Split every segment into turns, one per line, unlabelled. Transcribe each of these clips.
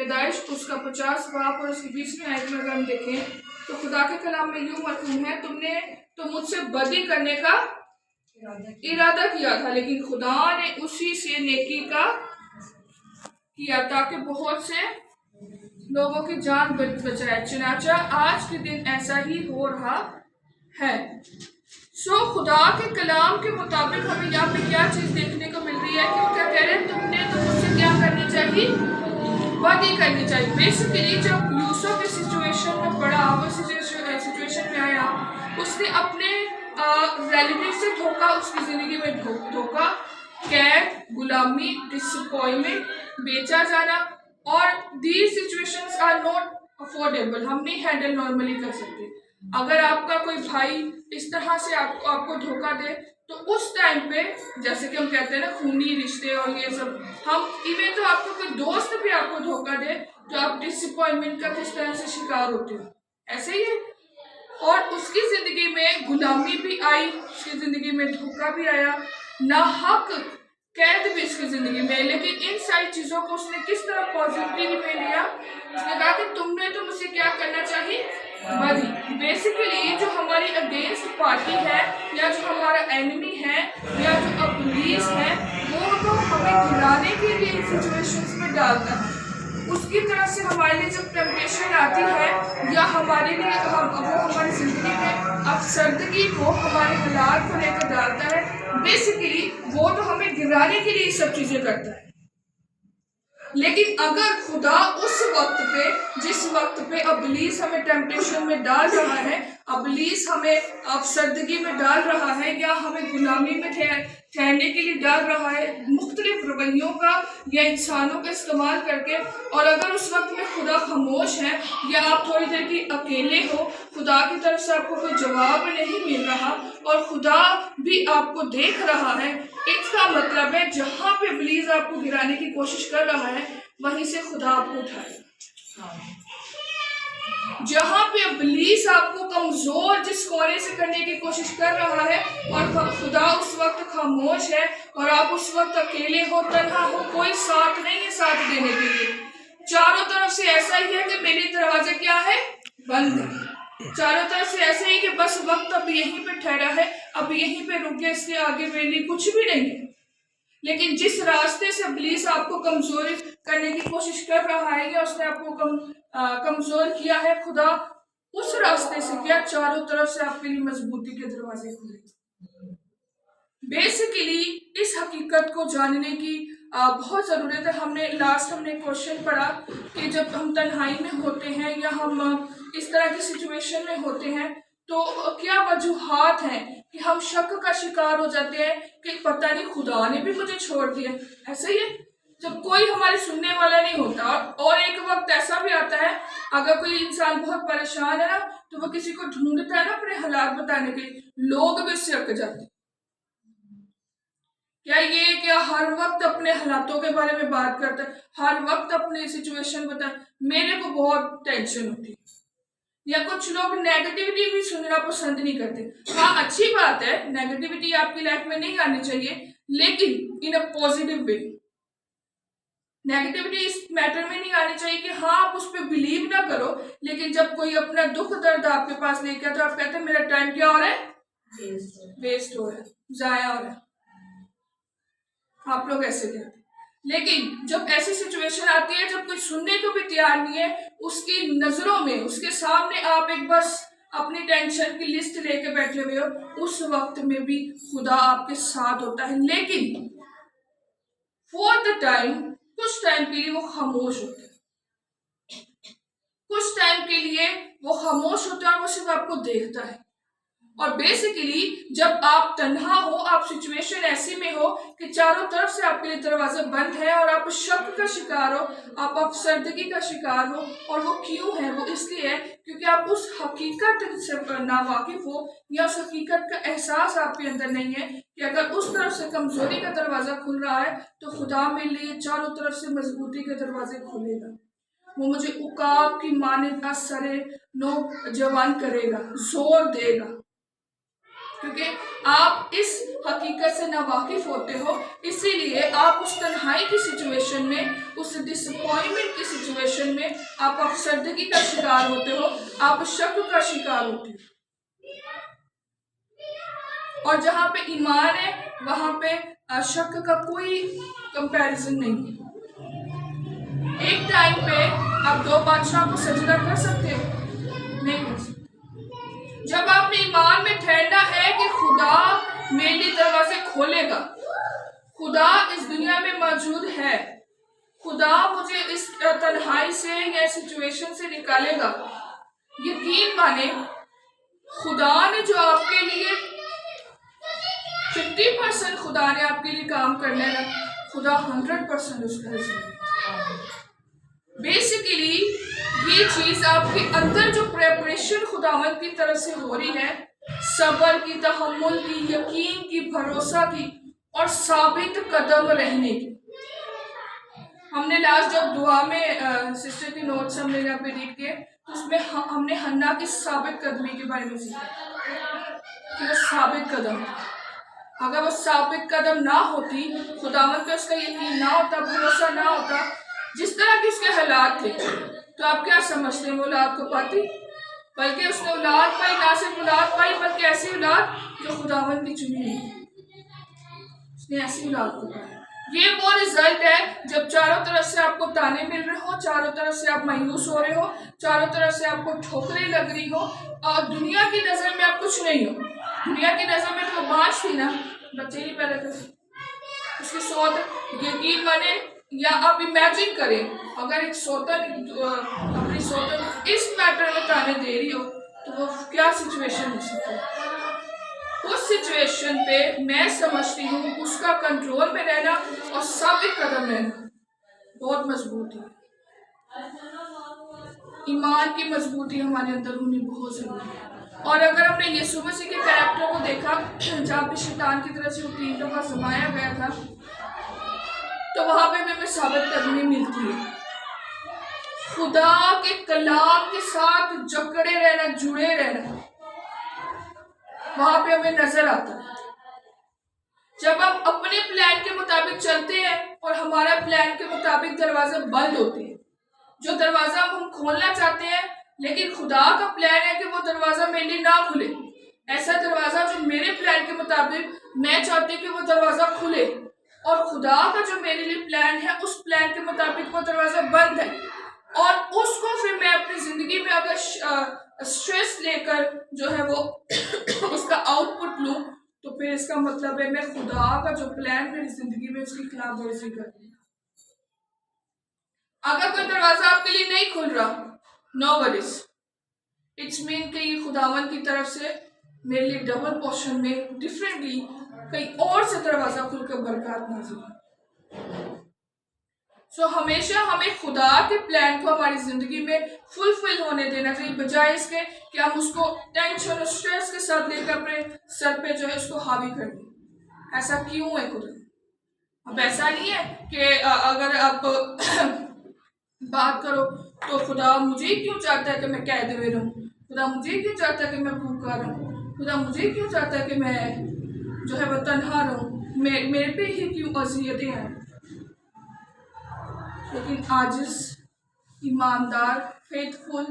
पैदाइश उसका 50 बाब और उसकी 20वीं आयत में अगर हम देखें तो खुदा के कलाम में यूं मरहूम है, तुमने तो मुझसे बदी करने का इरादा किया था, लेकिन खुदा ने उसी से नेकी का किया ताकि बहुत से लोगों की जान बचाए। चनाचा आज के दिन ऐसा ही हो रहा है। खुदा के कलाम के मुताबिक हमें यहाँ पे क्या चीज देखने को मिल रही है कि वो क्या कह रहे हैं, तुमने तो मुझसे क्या करनी चाहिए, बदी करनी चाहिए। बेसिकली जब यूसुफ इस सिचुएशन में पड़ा, वो सिचुएशन में आया, उसने अपने रिलेटिव से धोखा, उसकी जिंदगी में धोखा, कैद, गुलामी, डिसअपॉइंटमेंट, बेचा जाना, और these situations are not affordable. हम नहीं हैंडल नॉर्मली कर सकते। अगर आपका कोई भाई इस तरह से आपको धोखा दे तो उस टाइम पे, जैसे कि हम कहते हैं ना खूनी रिश्ते और ये सब, हम इवन तो आपको कोई दोस्त भी आपको धोखा दे तो आप डिसअपॉइंटमेंट का किस तरह से शिकार होते हो, ऐसे ही है। और उसकी जिंदगी में गुलामी भी आई, उसकी जिंदगी में धोखा भी आया, नाहक कैद भी उसकी जिंदगी में। लेकिन इन सारी चीजों को उसने किस तरह पॉजिटिव में लिया, उसने कहा कि तुमने तो मुझे क्या करना चाहिए, बदी। बेसिकली जो हमारी अगेंस्ट पार्टी है या जो हमारा एनिमी है या जो पुलिस है, वो तो हमें गिराने के लिए इन सिचुएशंस में डालता है। उसकी तरफ से हमारे लिए जब टेम्पटेशन आती है या हमारे लिए वो हमारी जिंदगी में अफसरदगी को, हमारे हालात को लेकर डालता है, बेसिकली वो तो हमें गिराने के लिए सब चीजें करता है। लेकिन अगर खुदा उस वक्त पे, जिस वक्त पे इब्लीस हमें टेम्पटेशन में डाल रहा है, इब्लीस हमें अफसरदगी में डाल रहा है या हमें गुलामी में ठहरने के लिए डाल रहा है, मुख्तलिफ रवैयों का या इंसानों का इस्तेमाल करके, और अगर उस वक्त में खुदा खामोश है या आप थोड़ी देर की अकेले हो, खुदा की तरफ से आपको कोई जवाब नहीं मिल रहा और खुदा भी आपको देख रहा है, इसका मतलब है जहां पे इब्लीस आपको गिराने की कोशिश कर रहा है वहीं से खुदा आपको उठाएगा। जहां पे इब्लीस आपको कमजोर जिस कोने से करने की कोशिश कर रहा है और खुदा उस वक्त खामोश है और आप उस वक्त अकेले हो, तन्हा हो, कोई साथ नहीं है साथ देने के लिए, चारों तरफ से ऐसा ही है कि मेरे दरवाजे क्या है, बंद है। चारों तरफ से ऐसे ही कि बस वक्त अब यहीं पे ठहरा है, अब यहीं पे रुक गया, इसके आगे मेरे लिए कुछ भी नहीं है। लेकिन जिस रास्ते से इब्लीस आपको कमजोर करने की कोशिश कर रहा है या उसने आपको कमजोर किया है, खुदा उस रास्ते से क्या चारों तरफ से आपके लिए मजबूती के दरवाजे खुले। बेसिकली इस हकीकत को जानने की बहुत ज़रूरत है। हमने क्वेश्चन पढ़ा कि जब हम तन्हाई में होते हैं या हम इस तरह की सिचुएशन में होते हैं तो क्या वजूहात हैं कि हम शक का शिकार हो जाते हैं कि पता नहीं खुदा ने भी मुझे छोड़ दिया। ऐसे ही है जब कोई हमारे सुनने वाला नहीं होता, और एक वक्त ऐसा भी आता है अगर कोई इंसान बहुत परेशान है ना तो वो किसी को ढूंढता है ना अपने हालात बताने के लिए, लोग भी उससे अक जाते हैं। क्या हर वक्त अपने हालातों के बारे में बात करता है, हर वक्त अपनी सिचुएशन बताए, मेरे को बहुत टेंशन होती है। या कुछ लोग नेगेटिविटी भी सुनना पसंद नहीं करते। हाँ, अच्छी बात है, नेगेटिविटी आपकी लाइफ में नहीं आनी चाहिए, लेकिन इन अ पॉजिटिव वे। नेगेटिविटी इस मैटर में नहीं आनी चाहिए कि हाँ आप उस पर बिलीव ना करो, लेकिन जब कोई अपना दुख दर्द आपके पास लेके आता तो आप कहते हैं मेरा टाइम क्या हो रहा है, वेस्ट हो रहा है, जाया हो रहा है, आप लोग ऐसे कहते हैं। लेकिन जब ऐसी सिचुएशन आती है जब कोई सुनने को भी तैयार नहीं है, उसकी नजरों में, उसके सामने आप एक बस अपनी टेंशन की लिस्ट लेके बैठे हुए हो, उस वक्त में भी खुदा आपके साथ होता है। लेकिन फॉर द टाइम, कुछ टाइम के लिए वो खामोश होता है, कुछ टाइम के लिए वो खामोश होता है और वो सिर्फ आपको देखता है। और बेसिकली जब आप तन्हा हो, आप सिचुएशन ऐसी में हो कि चारों तरफ से आपके लिए दरवाजे बंद है और आप शक का शिकार हो, आप अफसरदगी का शिकार हो, और वो क्यों है, वो इसलिए है क्योंकि आप उस हकीकत से ना वाकिफ हो या उस हकीकत का एहसास आपके अंदर नहीं है कि अगर उस तरफ से कमजोरी का दरवाजा खुल रहा है तो खुदा मेरे लिए चारों तरफ से मजबूती के दरवाजे खोलेगा, वो मुझे उकाब की मानिंद सरे नौजवान करेगा, जोर देगा। क्योंकि आप इस हकीकत से नावाकिफ होते हो, इसीलिए आप उस तन्हाई की सिचुएशन में, उस डिसअपॉइंटमेंट की सिचुएशन में आप अफसरदगी का शिकार होते हो, आप शक का शिकार होते हो। और जहां पे ईमान है वहां पे शक का कोई कंपैरिजन नहीं है। एक टाइम पे आप दो बादशाह को सजदा कर सकते हो? नहीं कर सकते। जब आपने ईमान में ठहरना है कि खुदा मेरे लिए दरवाजे खोलेगा, खुदा इस दुनिया में मौजूद है, खुदा मुझे इस तन्हाई से या सिचुएशन से निकालेगा, यकीन माने खुदा ने जो आपके लिए 50% खुदा ने आपके लिए काम करना है, खुदा 100% उसका रिजल्ट। बेसिकली ये चीज आपके अंदर जो प्रेपरेशन खुदावंद की तरफ से हो रही है, सब्र की, तहम्मुल की, यकीन की, भरोसा की और साबित कदम रहने की। हमने लास्ट जब दुआ में सिस्टर की नोट्स हमने यहाँ पे रीड किए तो उसमें हमने हन्ना की साबित कदमी के बारे में सीखा कि वो साबित कदम, अगर वो साबित कदम ना होती, खुदावंद पे उसका यकीन ना होता, भरोसा ना होता, जिस तरह के उसके हालात थे, तो आप क्या समझते हैं वो औलाद को पाती? बल्कि उसने औलाद पाई, ना सिर्फ औलाद पाई बल्कि ऐसी औलाद जो खुदावंद की चुनी नहीं, उसने ऐसी औलाद को पाई। ये वो रिजल्ट है जब चारों तरफ से आपको ताने मिल रहे हो, चारों तरफ से आप मायूस हो रहे हो, चारों तरफ से आपको ठोकरें लग रही हो और दुनिया की नजर में आप कुछ नहीं हो। दुनिया की नजर में तो बांझ थी ना, बच्चे नहीं पैदा कर, उसकी सोच, यकीन माने, या आप इमेजिन करें अगर एक सोतन अपनी सोतन इस मैटर में ताने दे रही हो तो वो क्या सिचुएशन हो सकती है। उस सिचुएशन पे मैं समझती हूँ उसका कंट्रोल में रहना और साबित कदम रहना बहुत मजबूत है। ईमान की मजबूती हमारे अंदर होनी बहुत जरूरी है। और अगर हमने यीशु मसीह के कैरेक्टर को देखा जहाँ पे शैतान की तरफ से वो 3 दफा जमाया गया था, तो वहां पे भी हमें साबित कदमी मिलती है। खुदा के कलाम के साथ जकड़े रहना, जुड़े रहना, वहां पे हमें नजर आता है। जब हम अपने प्लान के मुताबिक चलते हैं और हमारा प्लान के मुताबिक दरवाजे बंद होते हैं, जो दरवाजा हम खोलना चाहते हैं लेकिन खुदा का प्लान है कि वो दरवाजा मेरे लिए ना खुले, ऐसा दरवाजा जो मेरे प्लान के मुताबिक मैं चाहती कि वो दरवाजा खुले, और खुदा का जो मेरे लिए प्लान है उस प्लान के मुताबिक वो दरवाजा बंद है, और उसको फिर मैं अपनी जिंदगी में अगर स्ट्रेस लेकर जो है वो उसका आउटपुट लूं, तो फिर इसका मतलब है मैं खुदा का जो प्लान मेरी जिंदगी में उसकी खिलाफवर्जी कर रही हूं। अगर कोई दरवाजा आपके लिए नहीं खुल रहा, नो वरीज, इट्स मीन कि ये खुदावन की तरफ से मेरे लिए डबल पोर्शन में डिफरेंटली कहीं और से दरवाजा खुलकर बरकत नाज़िल। सो हमेशा हमें खुदा के प्लान को हमारी जिंदगी में फुलफिल होने देना चाहिए, बजाय इसके कि हम उसको टेंशन और स्ट्रेस के साथ लेकर अपने सर पे जो है उसको हावी कर दें। ऐसा क्यों है खुदा? अब ऐसा नहीं है कि अगर आप बात करो तो खुदा मुझे क्यों चाहता है कि मैं कैद में रहूं, खुदा मुझे क्यों चाहता है कि मैं भूखा रहूं, खुदा मुझे क्यों चाहता है कि मैं जो है वह तन्हा रहूं, मेरे पे ही क्यों अज़ियतें हैं। लेकिन आजिज़, ईमानदार, फेथफुल,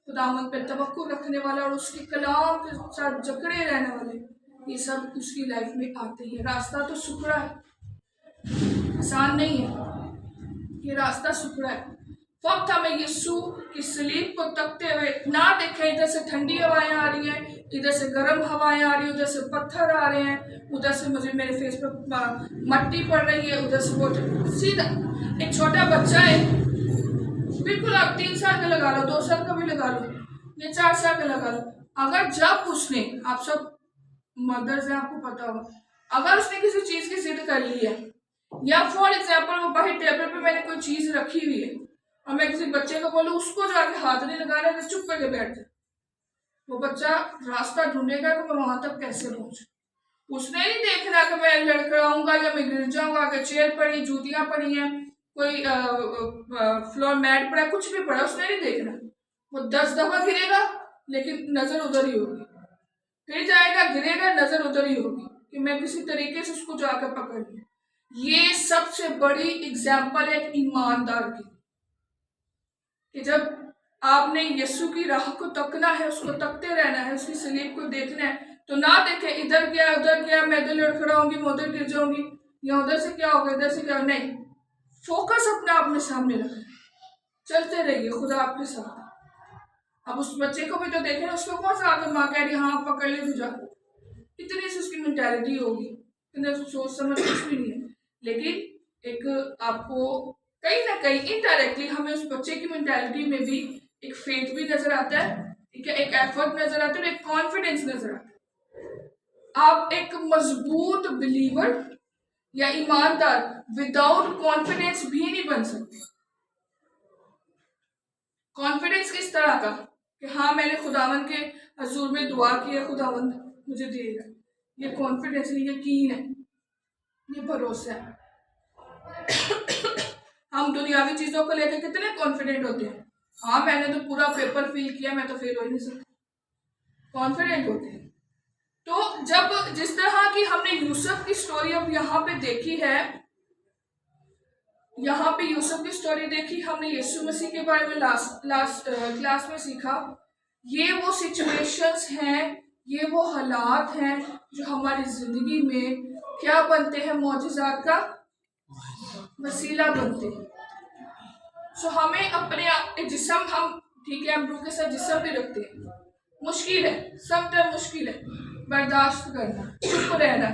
खुदावंद पे तवक्कुल रखने वाला और उसके कलाम के साथ जकड़े रहने वाले, ये सब उसकी लाइफ में आते हैं। रास्ता तो सुखड़ा है, आसान नहीं है, ये रास्ता सुखड़ा है। वक्त हमें यीशु की सलीब को तकते हुए ना देखें, इधर से ठंडी हवाएं आ रही हैं, इधर से गर्म हवाएं आ रही हैं, उधर से पत्थर आ रहे हैं, उधर से मुझे मेरे फेस पर मट्टी पड़ रही है, उधर से वो सीधा एक छोटा बच्चा है, बिल्कुल आप 3 साल का लगा लो, 2 साल का भी लगा लो, या 4 साल का लगा लो, अगर जब उसने, आप सब मदर्स हैं आपको पता होगा, अगर उसने किसी चीज की जिद कर ली है, या फॉर एग्जाम्पल वो बाहर टेबल पे मैंने कोई चीज रखी हुई है और मैं किसी बच्चे को बोलूँ उसको जाके हाथ नहीं लगाना, तो चुप करके बैठ जाए, वो बच्चा रास्ता ढूंढेगा कि मैं वहां तक कैसे पहुंचूं। उसने नहीं देख रहा कि मैं लड़खड़ाऊंगा या मैं गिर जाऊंगा, कि चेयर पड़ी, जूतियां पड़ी हैं, कोई फ्लोर मैट पड़ा, कुछ भी पड़ा, उसने नहीं देखना। वो 10 दफा गिरेगा लेकिन नजर उधर ही होगी, फिर जाएगा, गिरेगा, नजर उधर ही होगी कि मैं किसी तरीके से उसको जाकर पकड़ लूं। ये सबसे बड़ी एग्जाम्पल है ईमानदार की, कि जब आपने यीशु की राह को तकना है, उसको तकते रहना है, उसकी सलीब को देखना है, तो ना देखे इधर गया उधर गया, मैं इधर लड़खड़ा होंगी, मैं उधर गिर जाऊंगी, या उधर से क्या होगा इधर से क्या, नहीं, फोकस अपना अपने सामने रखना, चलते रहिए, खुदा आपके साथ। अब उस बच्चे को भी तो देखे ना, उसको कौन सा आकर माँ कह रही हाँ पकड़ ले तुझा, कितनी सी उसकी मेंटालिटी होगी, इतने सोच समझ कुछ भी नहीं है। लेकिन एक आपको कहीं ना कहीं इनडायरेक्टली हमें उस बच्चे की मेंटालिटी में भी एक फेथ भी नजर आता है, ठीक है, एक एफर्ट नजर आता है, एक कॉन्फिडेंस नजर आता है। आप एक मजबूत बिलीवर या ईमानदार विदाउट कॉन्फिडेंस भी नहीं बन सकते। कॉन्फिडेंस किस तरह का, कि हाँ मैंने खुदावंद के हजूर में दुआ की है, खुदावंद मुझे देगा, ये कॉन्फिडेंस नहीं, यकीन है, ये भरोसा है। हम दुनियावी चीजों को लेकर कितने कॉन्फिडेंट होते हैं, हाँ मैंने तो पूरा पेपर फिल किया, मैं तो फेल हो नहीं सकता, कॉन्फिडेंट होते हैं। तो जब जिस तरह की हमने यूसुफ की स्टोरी अब यहाँ पे देखी है, यहाँ पे यूसुफ की स्टोरी देखी, हमने यीशु मसीह के बारे में लास्ट क्लास में सीखा, ये वो सिचुएशंस हैं, ये वो हालात हैं जो हमारी जिंदगी में क्या बनते हैं, मौजूजात का वसीला बनते हैं। सो हमें अपने जिस्म, हम ठीक है हम रूह के साथ जिस्म भी रखते हैं, मुश्किल है, सब टाइम मुश्किल है, बर्दाश्त करना, चुप रहना,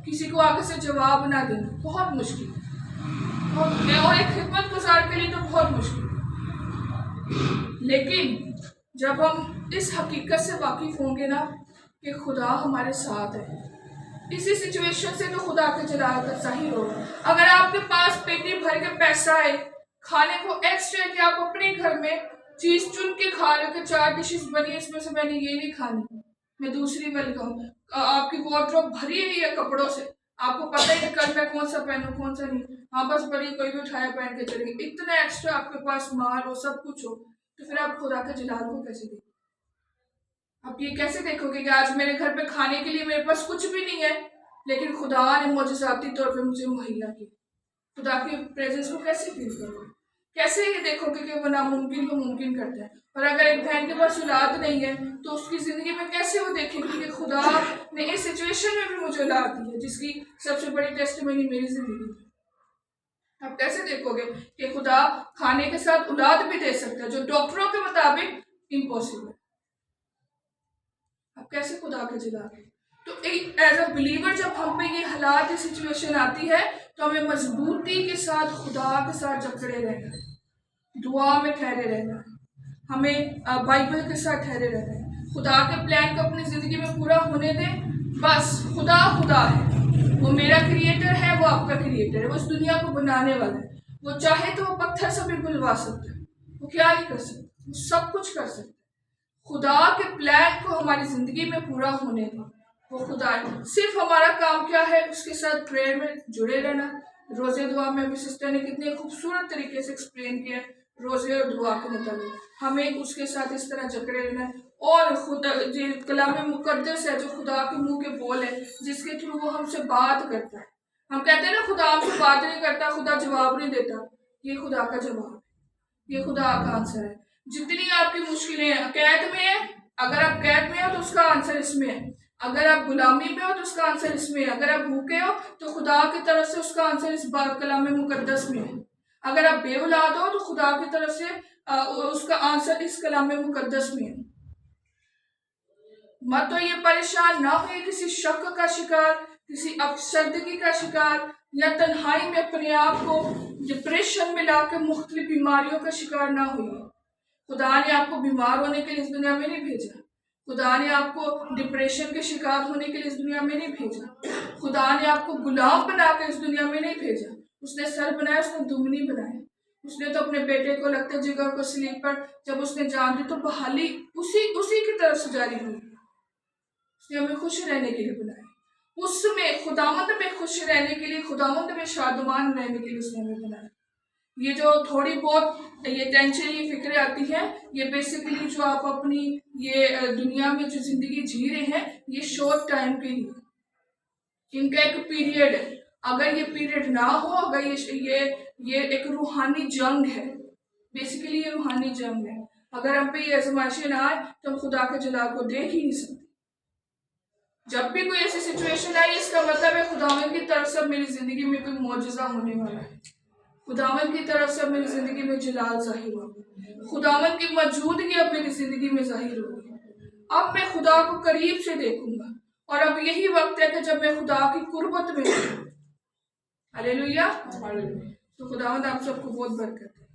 किसी को आगे से जवाब ना देना, बहुत मुश्किल है, और एक खिदमत गुजार के लिए तो बहुत मुश्किल। लेकिन जब हम इस हकीकत से वाकिफ होंगे ना कि खुदा हमारे साथ है, इसी सिचुएशन से तो खुदा के जलाल का जाहिर होगा। अगर आपके पास पेटी भर के पैसा है, खाने को एक्स्ट्रा है कि आप अपने घर में चीज चुन के खा रहे हो कि 4 डिशेस बनी है, इसमें से मैंने ये नहीं खानी, मैं दूसरी वाली खाऊं, आपकी वार्डरोब भरी हुई है कपड़ों से, आपको पता ही है कल मैं कौन सा पहनूं कौन सा नहीं, हाँ बस बड़ी कोई भी उठाया पहन के चलेंगे, इतना एक्स्ट्रा आपके पास माल हो, सब कुछ हो, तो फिर आप खुदा के जलाल को कैसे देखोगे? आप ये कैसे देखोगे कि आज मेरे घर पे खाने के लिए मेरे पास कुछ भी नहीं है, लेकिन खुदा ने मौजूदाती तौर पे मुझे मुहैया की, खुदा के प्रेजेंस को कैसे फील करोगे? कैसे ये देखोगे कि वो नामुमकिन को मुमकिन करता है? और अगर एक बहन के पास औलाद नहीं है तो उसकी जिंदगी में कैसे वो देखेगी कि खुदा ने इस सिचुएशन में भी मुझे औलाद दी है, जिसकी सबसे बड़ी टेस्टिमनी मेरी जिंदगी है। आप कैसे देखोगे कि खुदा खाने के साथ औलाद भी दे सकता है, जो डॉक्टरों के मुताबिक इम्पॉसिबल। आप कैसे खुदा के जलाओगे? तो एक एज अ बिलीवर जब हम पे ये हालात, ये सिचुएशन आती है, तो हमें मजबूती के साथ खुदा के साथ जकड़े रहना है, दुआ में ठहरे रहना है, हमें बाइबल के साथ ठहरे रहना है, खुदा के प्लान को अपनी जिंदगी में पूरा होने दें। बस खुदा खुदा है, वो मेरा क्रिएटर है, वो आपका क्रिएटर है, वो इस दुनिया को बनाने वाला है, वो चाहे तो वो पत्थर से भी बुलवा सकता है, वो क्या नहीं कर सकता, वो सब कुछ कर सकता है। खुदा के प्लान को हमारी जिंदगी में पूरा होने दें, वो खुदा है। सिर्फ हमारा काम क्या है, उसके साथ प्रेयर में जुड़े रहना। रोजे दुआ में भी सिस्टर ने कितने खूबसूरत तरीके से एक्सप्लेन किया, रोजे और दुआ के मुताबिक हमें उसके साथ इस तरह जकड़े रहना है। और खुदा जो कलाम मुकद्दस है, जो खुदा के मुंह के बोल है, जिसके थ्रू वो हमसे बात करता है। हम कहते हैं ना खुदा हमसे बात नहीं करता, खुदा जवाब नहीं देता, ये खुदा का जवाब है, ये खुदा का आंसर है। जितनी आपकी मुश्किलें कैद में है, अगर आप कैद में हो तो उसका आंसर इसमें है, अगर आप गुलामी में हो तो उसका आंसर इसमें है, अगर आप भूखे हो तो खुदा की तरफ से उसका आंसर इस कलाम मुकद्दस में है, अगर आप बेऔलाद हो तो खुदा की तरफ से उसका आंसर इस कलाम मुकद्दस में है। मत तो ये परेशान ना हो, किसी शक का शिकार, किसी अफसरदगी का शिकार, या तन्हाई में अपने आप को डिप्रेशन में लाकर मुख्तलिफ बीमारियों का शिकार ना हुई। खुदा ने आपको बीमार होने के लिए इस दुनिया में नहीं भेजा, खुदा ने आपको डिप्रेशन के शिकार होने के लिए इस दुनिया में नहीं भेजा, खुदा ने आपको गुलाम बनाकर इस दुनिया में नहीं भेजा। उसने सर बनाया, उसने दुम नहीं बनाया। उसने तो अपने बेटे को लगते जिगर को सलीब पर जब उसने जान दी तो बहाली उसी की तरफ से जारी हुई। उसने हमें खुश रहने के लिए बुलाया, उसमें खुदावंद में खुश रहने के लिए, खुदावंद में शादमान रहने के लिए उसने हमें बुलाया। ये जो थोड़ी बहुत ये टेंशन, ये फिक्रें आती हैं, ये बेसिकली जो आप अपनी ये दुनिया में जो जिंदगी जी रहे हैं, ये शॉर्ट टाइम के लिए, इनका एक पीरियड है। अगर ये पीरियड ना हो, अगर ये एक रूहानी जंग है, बेसिकली ये रूहानी जंग है। अगर हम पे ये आजमाइशें ना आए तो हम खुदा के जलाल को देख ही नहीं सकते। जब भी कोई ऐसी सिचुएशन आई, इसका मतलब है खुदावंद की तरफ से मेरी जिंदगी में कोई मौजज़ा होने वाला है, खुदावंद की तरफ से मेरी जिंदगी में जलाल जाहिर होगा, खुदावंद की मौजूदगी अब मेरी जिंदगी में जाहिर होगी। अब मैं खुदा को करीब से देखूंगा, और अब यही वक्त है कि जब मैं खुदा की कुर्बत में हूँ। हालेलुया। तो खुदावंद आप सबको बहुत बरकत दे।